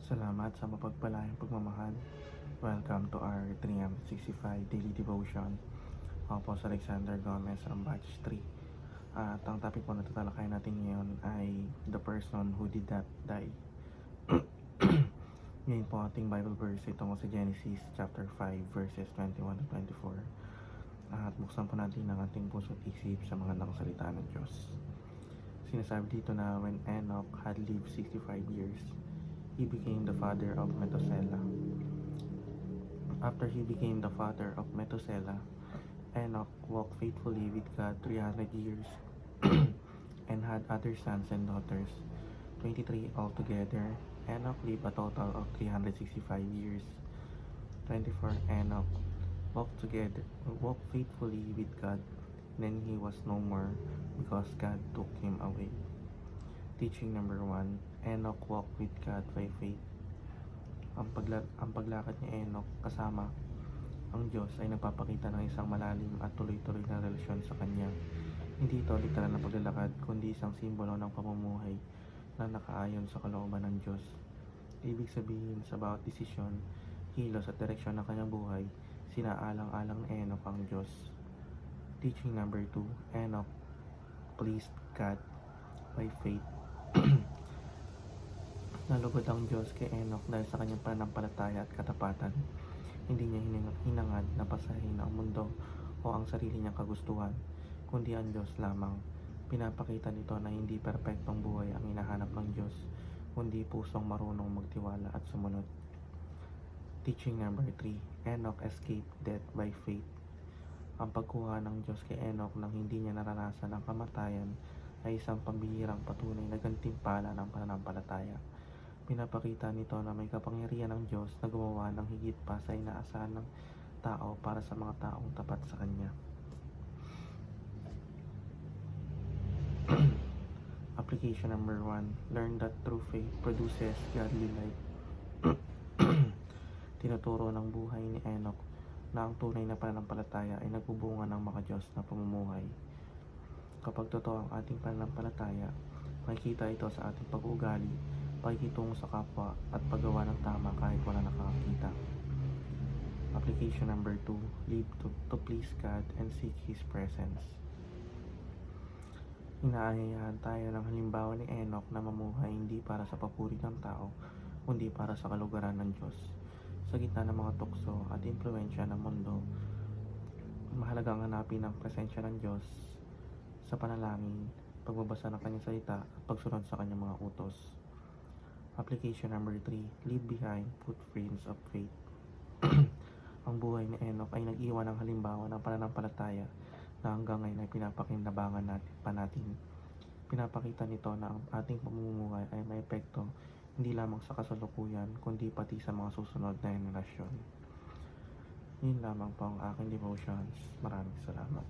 Salamat sa mapagpalayang pagmamahal. Welcome to our 365 Daily Devotion. Ako po si Alexander Gomez from Batch 3. At ang topic po na tatalakayin natin ngayon ay the person who did not die. Ngayon po ating Bible verse ay tungkol sa Genesis chapter 5 verses 21 to 24. At buksan po natin ang ating puso at isip sa mga nakasalita ng Diyos. Sinasabi dito na when Enoch had lived 65 years, he became the father of Methuselah. After he became the father of Methuselah, Enoch walked faithfully with God 300 years and had other sons and daughters, 23 altogether. Enoch lived a total of 365 years. 24. Enoch walked faithfully with God, then he was no more because God took him away. Teaching number 1. Enoch walked with God by faith. Ang paglakad ni Enoch kasama ang Diyos ay nagpapakita ng isang malalim at tuloy-tuloy na relasyon sa Kanya. Hindi ito literal na paglalakad, kundi isang simbolo ng pamumuhay na nakaayon sa kalooban ng Diyos. Ibig sabihin, sa bawat desisyon, kilos at direksyon ng kanyang buhay, sinaalang-alang ni Enoch ang Diyos. Teaching number 2. Enoch pleased God by faith. Nalugod ang Diyos kay Enoch dahil sa kanyang pananampalataya at katapatan. Hindi niya hinangad na pasahin ang mundo o ang sarili niyang kagustuhan, kundi ang Diyos lamang. Pinapakita nito na hindi perpektong buhay ang hinahanap ng Diyos, kundi pusong marunong magtiwala at sumunod. Teaching number 3. Enoch escaped death by faith. Ang pagkuha ng Diyos kay Enoch nang hindi niya naranasan ang kamatayan ay isang pambihirang patunay na gantimpala ng pananampalataya. Pinapakita nito na may kapangyarihan ng Diyos na gumawa ng higit pa sa inaasahan ng tao para sa mga taong tapat sa Kanya. Application number 1. Learn that true faith produces godly life. Tinuturo ng buhay ni Enoch na ang tunay na pananampalataya ay nagbubunga ng makadiyos na pamumuhay. Kapag totoo ang ating pananampalataya, makikita ito sa ating pag-uugali, pakikitungo sa kapwa at paggawa ng tama kahit wala nakakakita. Application number 2. Live to please God and seek His presence. Inaayahan tayo ng halimbawa ni Enoch na mamuhay hindi para sa papuri ng tao, kundi para sa kalugaran ng Diyos. Sa gitna ng mga tukso at impluensya ng mundo, mahalagang hanapin ang presensya ng Diyos sa panalangin, pagbabasa ng kanyang salita at pagsunod sa kanyang mga utos. Application number 3. Leave behind footprints of faith. Ang buhay ni Enoch ay nag-iwan ng halimbawa ng pananampalataya na hanggang ngayon ay pinapakinabangan natin. Pinapakita nito na ang ating pamumuhay ay may epekto hindi lamang sa kasalukuyan, kundi pati sa mga susunod na henerasyon. Yun lamang po ang aking devotions. Maraming salamat.